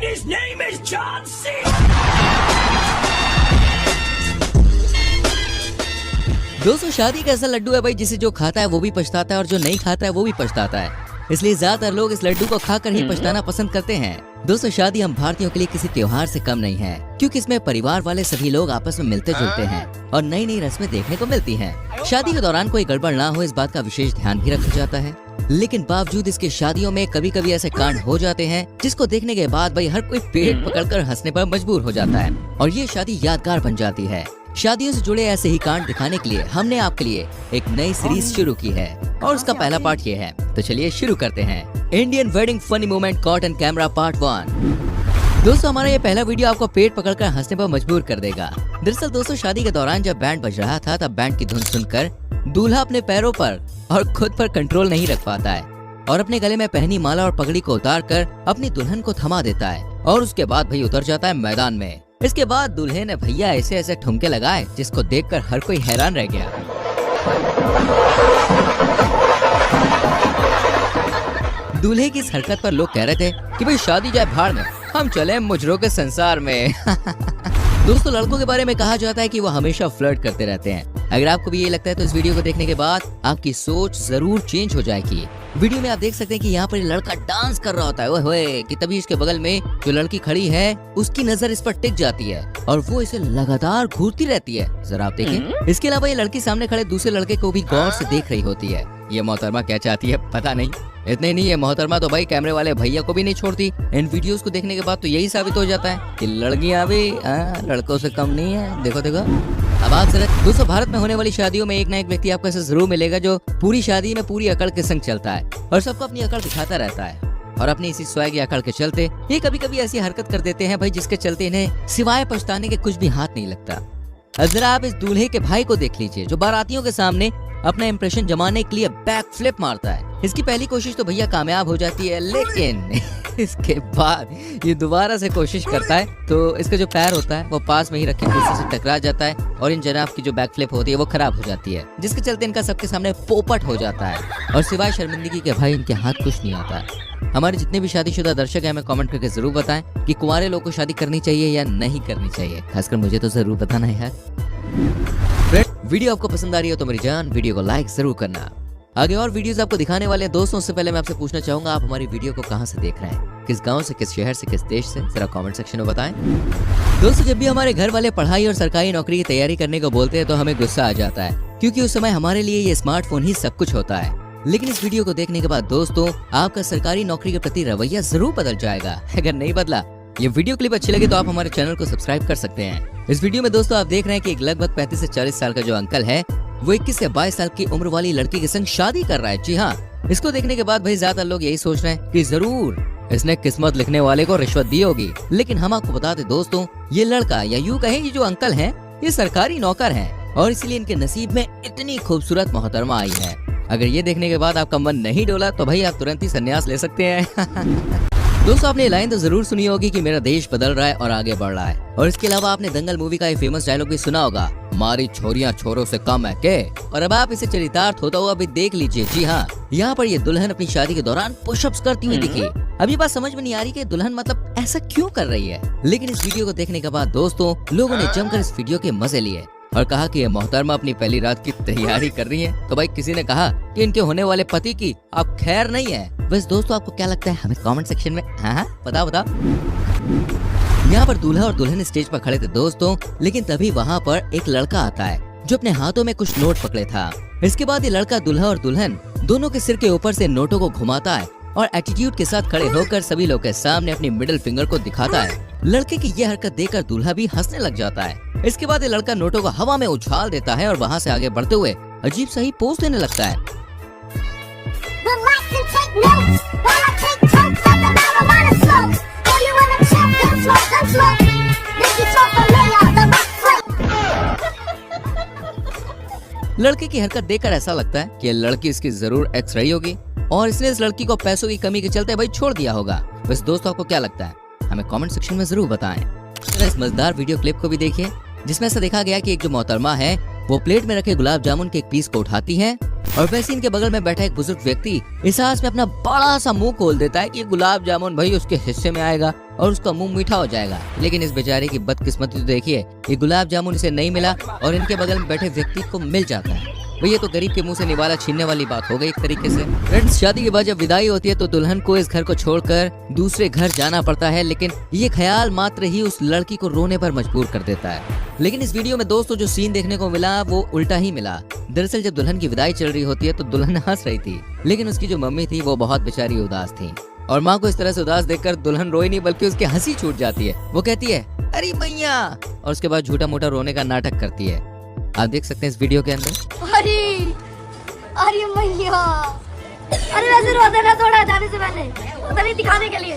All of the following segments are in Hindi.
And his name is John C. दोस्तों शादी का ऐसा लड्डू है भाई जिसे जो खाता है वो भी पछताता है और जो नहीं खाता है वो भी पछताता है। इसलिए ज्यादातर लोग इस लड्डू को खाकर ही पछताना पसंद करते हैं। दोस्तों शादी हम भारतीयों के लिए किसी त्योहार से कम नहीं है, क्योंकि इसमें परिवार वाले सभी लोग आपस में मिलते जुलते हैं और नई नई रस्में देखने को मिलती हैं। शादी के दौरान कोई गड़बड़ ना हो इस बात का विशेष ध्यान भी रखा जाता है। लेकिन बावजूद इसके शादियों में कभी कभी ऐसे कांड हो जाते हैं जिसको देखने के बाद भाई हर कोई पेट पकड़कर हंसने पर मजबूर हो जाता है और ये शादी यादगार बन जाती है। शादियों से जुड़े ऐसे ही कांड दिखाने के लिए हमने आपके लिए एक नई सीरीज शुरू की है और उसका पहला पार्ट ये है। तो चलिए शुरू करते हैं। Indian wedding funny moment caught on camera part 1। दोस्तों हमारा ये पहला वीडियो आपको पेट पकड़कर हंसने पर मजबूर कर देगा। दरअसल दोस्तों शादी के दौरान जब बैंड बज रहा था तब बैंड की धुन सुनकर दूल्हा अपने पैरों पर और खुद पर कंट्रोल नहीं रख पाता है और अपने गले में पहनी माला और पगड़ी को उतार कर अपनी दुल्हन को थमा देता है और उसके बाद भाई उतर जाता है मैदान में। इसके बाद दूल्हे ने भैया ऐसे ऐसे ठुमके लगाए जिसको देखकर हर कोई हैरान रह गया। दूल्हे की इस हरकत पर लोग कह रहे थे कि भाई शादी जाए भाड़ में, हम चले मुजरों के संसार में। दोस्तों लड़कों के बारे में कहा जाता है कि वो हमेशा फ्लर्ट करते रहते हैं। अगर आपको भी ये लगता है तो इस वीडियो को देखने के बाद आपकी सोच जरूर चेंज हो जाएगी। वीडियो में आप देख सकते हैं कि यहाँ पर लड़का डांस कर रहा होता है ओए होए कि तभी इसके बगल में जो लड़की खड़ी है उसकी नजर इस पर टिक जाती है और वो इसे लगातार घूरती रहती है। जरा आप देखें। इसके अलावा ये लड़की सामने खड़े दूसरे लड़के को भी गौर से देख रही होती है। ये मोहतरमा क्या चाहती है पता नहीं। इतने ही नहीं, ये मोहतरमा तो भाई कैमरे वाले भैया को भी नहीं छोड़ती। इन वीडियोस को देखने के बाद तो यही साबित हो जाता है कि लड़कियां भी लड़कों से कम नहीं है। देखो देखो। अब आप जरा दोस्तों भारत में होने वाली शादियों में एक ना एक व्यक्ति आपको ऐसा जरूर मिलेगा जो पूरी शादी में पूरी अकड़ के संग चलता है और सबको अपनी अकड़ दिखाता रहता है और अपनी इसी स्वैग या अकड़ के चलते ये कभी कभी ऐसी हरकत कर देते हैं भाई जिसके चलते इन्हें सिवाय पछताने के कुछ भी हाथ नहीं लगता। अब जरा आप इस दूल्हे के भाई को देख लीजिए जो बारातियों के सामने अपना इंप्रेशन जमाने के लिए बैक फ्लिप मारता है। इसकी पहली कोशिश तो भैया कामयाब हो जाती है, लेकिन इसके बाद ये दोबारा से कोशिश करता है तो इसका जो पैर होता है वो पास में ही रखे कुर्सी से टकरा जाता है और इन जनाब की जो बैक फ्लिप होती है वो खराब हो जाती है, जिसके चलते इनका सबके सामने पोपट हो जाता है और सिवाय शर्मिंदगी के भाई इनके हाथ कुछ नहीं आता है। हमारे जितने भी शादीशुदा दर्शक हैं हमें कमेंट करके जरूर बताएं कि कुंवारे लोग को शादी करनी चाहिए या नहीं करनी चाहिए। खासकर मुझे तो जरूर बताना है यार। वीडियो आपको पसंद आ रही हो तो मेरी जान वीडियो को लाइक जरूर करना। आगे और वीडियोस आपको दिखाने वाले हैं। दोस्तों उससे पहले मैं आपसे पूछना चाहूंगा आप हमारी वीडियो को कहां से देख रहे हैं, किस गांव से, किस शहर से, किस देश से, जरा कमेंट सेक्शन में बताएं। दोस्तों जब भी हमारे घर वाले पढ़ाई और सरकारी नौकरी की तैयारी करने को बोलते हैं तो हमें गुस्सा आ जाता है, क्योंकि उस समय हमारे लिए ये स्मार्टफोन ही सब कुछ होता है। लेकिन इस वीडियो को देखने के बाद दोस्तों आपका सरकारी नौकरी के प्रति रवैया जरूर बदल जाएगा। अगर नहीं बदला, ये वीडियो क्लिप अच्छी लगी तो आप हमारे चैनल को सब्सक्राइब कर सकते हैं। इस वीडियो में दोस्तों आप देख रहे हैं कि एक लगभग 35 से 40 साल का जो अंकल है वो 21 से 22 साल की उम्र वाली लड़की के संग शादी कर रहा है। जी हाँ, इसको देखने के बाद भाई ज्यादातर लोग यही सोच रहे हैं कि जरूर इसने किस्मत लिखने वाले को रिश्वत दी होगी। लेकिन हम आपको बता दें दोस्तों ये लड़का या यूं कहें ये जो अंकल हैं ये सरकारी नौकर हैं और इसलिए इनके नसीब में इतनी खूबसूरत मोहतरमा आई है। अगर ये देखने के बाद आपका मन नहीं डोला तो भाई आप तुरंत ही संन्यास ले सकते हैं। दोस्तों आपने लाइन तो जरूर सुनी होगी कि मेरा देश बदल रहा है और आगे बढ़ रहा है। और इसके अलावा आपने दंगल मूवी का एक फेमस डायलॉग भी सुना होगा, मारी छोरियां छोरों से कम है के। और अब आप इसे चरितार्थ होता हुआ भी देख लीजिए। जी हाँ, यहाँ पर ये दुल्हन अपनी शादी के दौरान पुशअप्स करती हुई दिखी। अब ये बात समझ में नहीं आ रही कि दुल्हन मतलब ऐसा क्यों कर रही है, लेकिन इस वीडियो को देखने के बाद दोस्तों लोगों ने जमकर इस वीडियो के मजे लिए और कहा कि ये मोहतरमा अपनी पहली रात की तैयारी कर रही है। तो भाई किसी ने कहा कि इनके होने वाले पति की अब खैर नहीं है। बस दोस्तों आपको क्या लगता है हमें कमेंट सेक्शन में हाँ बताओ। यहाँ पर दूल्हा और दुल्हन स्टेज पर खड़े थे दोस्तों, लेकिन तभी वहाँ पर एक लड़का आता है जो अपने हाथों में कुछ नोट पकड़े था। इसके बाद ये लड़का दूल्हा और दुल्हन दोनों के सिर के ऊपर से नोटों को घुमाता है और एटीट्यूड के साथ खड़े होकर सभी लोग के सामने अपनी मिडिल फिंगर को दिखाता है। लड़के की यह हरकत देखकर दूल्हा भी हंसने लग जाता है। इसके बाद ये लड़का नोटों को हवा में उछाल देता है और वहाँ से आगे बढ़ते हुए अजीब सा ही पोज देने लगता है। लड़के की हरकत देखकर ऐसा लगता है कि ये लड़की इसकी जरूर एक्स रही होगी और इसने इस लड़की को पैसों की कमी के चलते भाई छोड़ दिया होगा। बस दोस्तों आपको क्या लगता है हमें कमेंट सेक्शन में जरूर बताएं। इस मजेदार वीडियो क्लिप को भी देखिए जिसमें ऐसा देखा गया कि एक जो मोहतरमा है वो प्लेट में रखे गुलाब जामुन के एक पीस को उठाती है और वैसे इनके बगल में बैठा एक बुजुर्ग व्यक्ति इस आस में अपना बड़ा सा मुंह खोल देता है कि गुलाब जामुन भाई उसके हिस्से में आएगा और उसका मुंह मीठा हो जाएगा। लेकिन इस बेचारे की बदकिस्मती तो देखिए, ये गुलाब जामुन इसे नहीं मिला और इनके बगल में बैठे व्यक्ति को मिल जाता है। ये तो गरीब के मुंह से निवाला छीनने वाली बात हो गई एक तरीके से। फ्रेंड्स, शादी के बाद जब विदाई होती है तो दुल्हन को इस घर को छोड़कर दूसरे घर जाना पड़ता है, लेकिन ये ख्याल मात्र ही उस लड़की को रोने पर मजबूर कर देता है। लेकिन इस वीडियो में दोस्तों जो सीन देखने को मिला वो उल्टा ही मिला। दरअसल जब दुल्हन की विदाई चल रही होती है तो दुल्हन हंस रही थी, लेकिन उसकी जो मम्मी थी वो बहुत बेचारी उदास थी। और माँ को इस तरह से उदास देखकर दुल्हन रोई नहीं बल्कि उसकी हंसी छूट जाती है। वो कहती है अरे मैया, और उसके बाद झूठा मोटा रोने का नाटक करती है। आप देख सकते हैं इस वीडियो के अंदर। अरे मैया, अरे वैसे रोते ना थोड़ा जाने से पहले, पता नहीं दिखाने के लिए।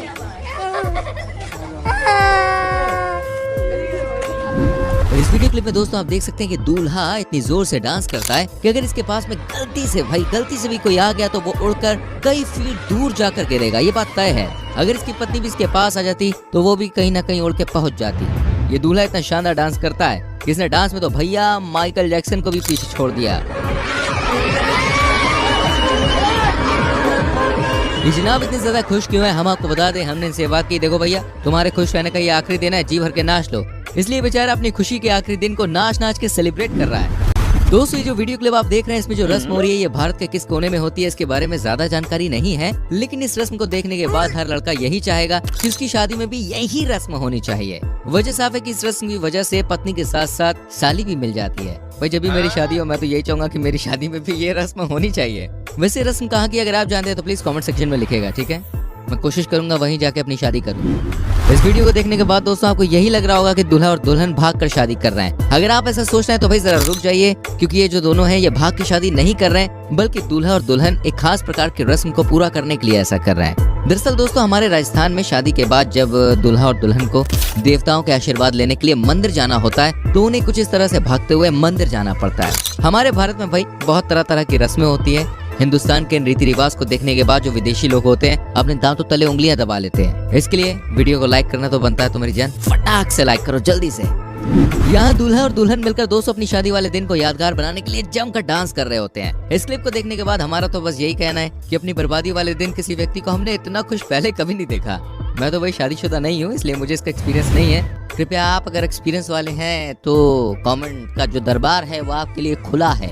इस वीडियो क्लिप में दोस्तों आप देख सकते हैं कि दूल्हा इतनी जोर से डांस करता है कि अगर इसके पास में गलती से भी कोई आ गया तो वो उड़कर कई फीट दूर जाकर गिरेगा, ये बात तय है। अगर इसकी पत्नी भी इसके पास आ जाती तो वो भी कहीं ना कहीं उड़ के पहुंच जाती। ये दूल्हा इतना शानदार डांस करता है कि इसने डांस में तो भैया माइकल जैक्सन को भी पीछे छोड़ दिया। ये जनाब इतने ज्यादा खुश क्यों है, हम आपको बता दें। हमने इनसे बात की, देखो भैया तुम्हारे खुश रहने का ये आखिरी दिन है, जी भर के नाच लो। इसलिए बेचारा अपनी खुशी के आखिरी दिन को नाच नाच के सेलिब्रेट कर रहा है। दोस्तों ये जो वीडियो क्लिप आप देख रहे हैं इसमें जो रस्म हो रही है ये भारत के किस कोने में होती है इसके बारे में ज्यादा जानकारी नहीं है, लेकिन इस रस्म को देखने के बाद हर लड़का यही चाहेगा कि उसकी शादी में भी यही रस्म होनी चाहिए। वजह साफ है कि इस रस्म की वजह से पत्नी के साथ साथ साली भी मिल जाती है। भाई जब भी मेरी शादी हो मैं तो यही चाहूंगा कि मेरी शादी में भी ये रस्म होनी चाहिए। वैसे रस्म कहाँ की अगर आप जानते हैं तो प्लीज कमेंट सेक्शन में लिखेगा, ठीक है। मैं कोशिश करूंगा वहीं जाके अपनी शादी करूं। इस वीडियो को देखने के बाद दोस्तों आपको यही लग रहा होगा कि दूल्हा और दुल्हन भाग कर शादी कर रहे हैं। अगर आप ऐसा सोच रहे हैं तो भाई जरा रुक जाइए, क्योंकि ये जो दोनों हैं ये भाग की शादी नहीं कर रहे हैं, बल्कि दूल्हा और दुल्हन एक खास प्रकार की रस्म को पूरा करने के लिए ऐसा कर रहे हैं। दरअसल दोस्तों हमारे राजस्थान में शादी के बाद जब दूल्हा और दुल्हन को देवताओं के आशीर्वाद लेने के लिए मंदिर जाना होता है तो उन्हें कुछ इस तरह से भागते हुए मंदिर जाना पड़ता है। हमारे भारत में भाई बहुत तरह तरह की रस्में होती है। हिंदुस्तान के रीति रिवाज को देखने के बाद जो विदेशी लोग होते हैं अपने दांतों तले उंगलियां दबा लेते हैं। इसके लिए वीडियो को लाइक करना तो बनता है, तो मेरी जान फटाक से लाइक करो जल्दी से। यहाँ दूल्हा और दुल्हन मिलकर दोस्तों अपनी शादी वाले दिन को यादगार बनाने के लिए जमकर डांस कर रहे होते हैं। इस क्लिप को देखने के बाद हमारा तो बस यही कहना है कि अपनी बर्बादी वाले दिन किसी व्यक्ति को हमने इतना खुश पहले कभी नहीं देखा। मैं तो भाई शादीशुदा नहीं हूँ इसलिए मुझे इसका एक्सपीरियंस नहीं है। कृपया आप अगर एक्सपीरियंस वाले हैं तो कमेंट का जो दरबार है वो आपके लिए खुला है।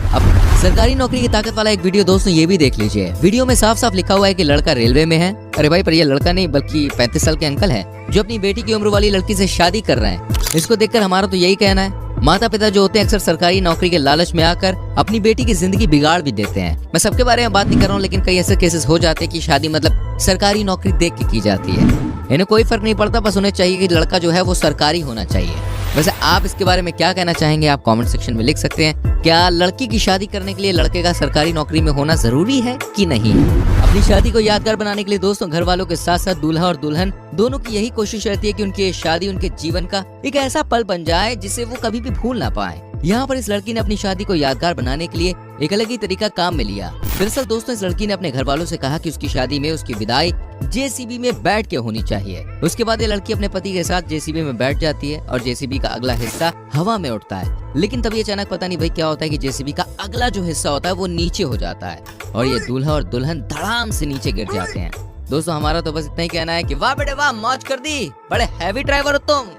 अब सरकारी नौकरी की ताकत वाला एक वीडियो दोस्तों ये भी देख लीजिए। वीडियो में साफ साफ लिखा हुआ है कि लड़का रेलवे में है। अरे भाई पर ये लड़का नहीं बल्कि 35 साल के अंकल हैं जो अपनी बेटी की उम्र वाली लड़की से शादी कर रहे हैं। इसको देखकर हमारा तो यही कहना है, माता पिता जो होते हैं अक्सर सरकारी नौकरी के लालच में आकर अपनी बेटी की जिंदगी बिगाड़ भी देते हैं। मैं सबके बारे में बात नहीं कर रहा हूँ, लेकिन कई ऐसे केसेस हो जाते हैं कि शादी मतलब सरकारी नौकरी देख के की जाती है। इन्हें कोई फर्क नहीं पड़ता, बस उन्हें चाहिए कि लड़का जो है वो सरकारी होना चाहिए। वैसे आप इसके बारे में क्या कहना चाहेंगे आप कमेंट सेक्शन में लिख सकते हैं। क्या लड़की की शादी करने के लिए लड़के का सरकारी नौकरी में होना जरूरी है कि नहीं? अपनी शादी को यादगार बनाने के लिए दोस्तों घर वालों के साथ साथ दूल्हा और दुल्हन दोनों की यही कोशिश रहती है कि उनकी शादी उनके जीवन का एक ऐसा पल बन जाए जिसे वो कभी भी भूल ना पाए। यहाँ पर इस लड़की ने अपनी शादी को यादगार बनाने के लिए एक अलग ही तरीका काम में लिया। दरअसल दोस्तों इस लड़की ने अपने घर वालों से कहा कि उसकी शादी में उसकी विदाई जेसीबी में बैठ के होनी चाहिए। उसके बाद ये लड़की अपने पति के साथ जेसीबी में बैठ जाती है और जेसीबी का अगला हिस्सा हवा में उड़ता है। लेकिन तभी अचानक पता नहीं भाई क्या होता है कि जेसीबी का अगला जो हिस्सा होता है वो नीचे हो जाता है और ये दूल्हा और दुल्हन धड़ाम से नीचे गिर जाते हैं। दोस्तों हमारा तो बस इतना ही कहना है कि वाह बेटे वाह, मौज कर दी, बड़े हैवी ड्राइवर हो तुम।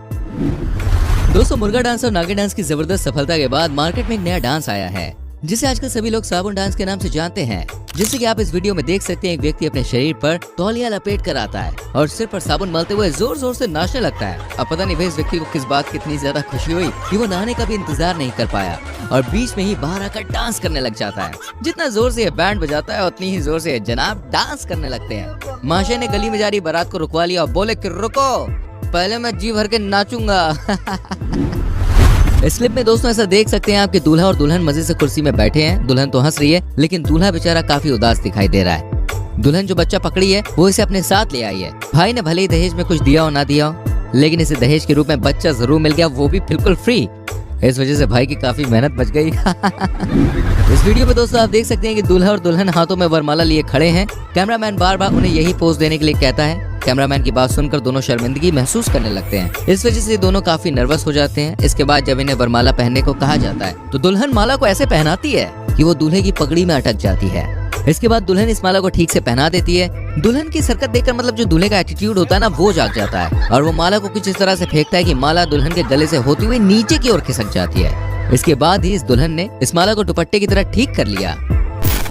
दोस्तों मुर्गा डांस और नागिन डांस की जबरदस्त सफलता के बाद मार्केट में एक नया डांस आया है जिसे आजकल सभी लोग साबुन डांस के नाम से जानते हैं। जैसे कि आप इस वीडियो में देख सकते हैं, एक व्यक्ति अपने शरीर पर तौलिया लपेट कर आता है और सिर पर साबुन मलते हुए जोर जोर से नाचने लगता है। अब पता नहीं भाई इस व्यक्ति को किस बात की इतनी ज्यादा खुशी हुई कि वो नहाने का भी इंतजार नहीं कर पाया और बीच में ही बाहर आकर डांस करने लग जाता है। जितना जोर से ये बैंड बजाता है उतनी ही जोर से जनाब डांस करने लगते हैं। माशे ने गली में जा रही बारात को रुकवा लिया और बोले कि रुको, पहले मैं जी भर के नाचूंगा। इस क्लिप में दोस्तों ऐसा देख सकते हैं आप कि दूल्हा और दुल्हन मजे से कुर्सी में बैठे हैं। दुल्हन तो हंस रही है लेकिन दूल्हा बेचारा काफी उदास दिखाई दे रहा है। दुल्हन जो बच्चा पकड़ी है वो इसे अपने साथ ले आई है। भाई ने भले ही दहेज में कुछ दिया हो ना दिया हो, लेकिन इसे दहेज के रूप में बच्चा जरूर मिल गया, वो भी बिल्कुल फ्री। इस वजह से भाई की काफी मेहनत बच गई। इस वीडियो में दोस्तों आप देख सकते हैं कि दूल्हा और दुल्हन हाथों में वरमाला लिए खड़े हैं। कैमरामैन बार बार उन्हें यही पोज देने के लिए कहता है। कैमरामैन की बात सुनकर दोनों शर्मिंदगी महसूस करने लगते हैं। इस वजह से दोनों काफी नर्वस हो जाते हैं। इसके बाद जब इन्हें वरमाला पहनने को कहा जाता है तो दुल्हन माला को ऐसे पहनाती है कि वो दूल्हे की पगड़ी में अटक जाती है। इसके बाद दुल्हन इस माला को ठीक से पहना देती है। दुल्हन की हरकत देखकर मतलब जो दूल्हे का एटीट्यूड होता है ना वो जाग जाता है और वो माला को कुछ इस तरह से फेंकता है कि माला दुल्हन के गले से होती हुई नीचे की ओर खिसक जाती है। इसके बाद ही इस दुल्हन ने इस माला को दुपट्टे की तरह ठीक कर लिया।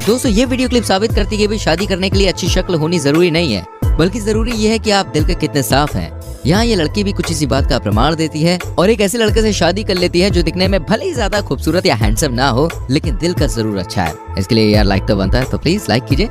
दोस्तों ये वीडियो क्लिप साबित करती है कि भाई शादी करने के लिए अच्छी शक्ल होनी जरूरी नहीं है, बल्कि जरूरी ये है कि आप दिल के कितने साफ हैं। यहाँ ये लड़की भी कुछ इसी बात का प्रमाण देती है और एक ऐसे लड़के से शादी कर लेती है जो दिखने में भले ही ज्यादा खूबसूरत या हैंडसम ना हो, लेकिन दिल का जरूर अच्छा है। इसके लिए यार लाइक तो बनता है, तो प्लीज लाइक कीजिए।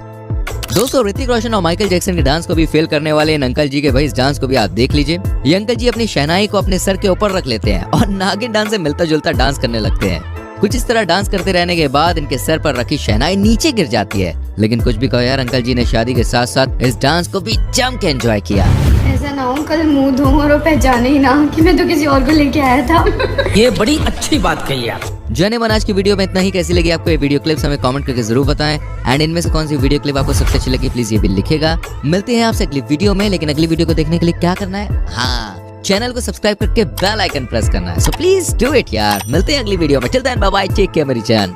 दोस्तों ऋतिक रोशन और माइकल जैक्सन के डांस को भी फेल करने वाले इन अंकल जी के भाई इस डांस को भी आप देख लीजिए। ये अंकल जी अपनी शहनाई को अपने सर के ऊपर रख लेते हैं और नागिन डांस से मिलता जुलता डांस करने लगते हैं। कुछ इस तरह डांस करते रहने के बाद इनके सर पर रखी शहनाई नीचे गिर जाती है। लेकिन कुछ भी कहो यार, अंकल जी ने शादी के साथ साथ इस डांस को भी जम के एंजॉय किया। ऐसा ना हो कल मुंह धो और वो पहचाने ही ना कि मैं तो किसी और को लेके आया था। ये बड़ी अच्छी बात कही आप। जाने मन आज की वीडियो में इतना ही। कैसी लगी आपको ये वीडियो क्लिप्स हमें कमेंट करके जरूर बताएं। एंड इनमें से कौन सी वीडियो क्लिप आपको सबसे अच्छी लगी प्लीज ये भी लिखेगा। मिलते हैं आपसे अगली वीडियो में, लेकिन अगली वीडियो को देखने के लिए क्या करना है, हाँ चैनल को सब्सक्राइब करके बेल आइकन प्रेस करना है। सो प्लीज डू इट यार। मिलते हैं अगली वीडियो में। Till then bye bye, take care मेरी जान।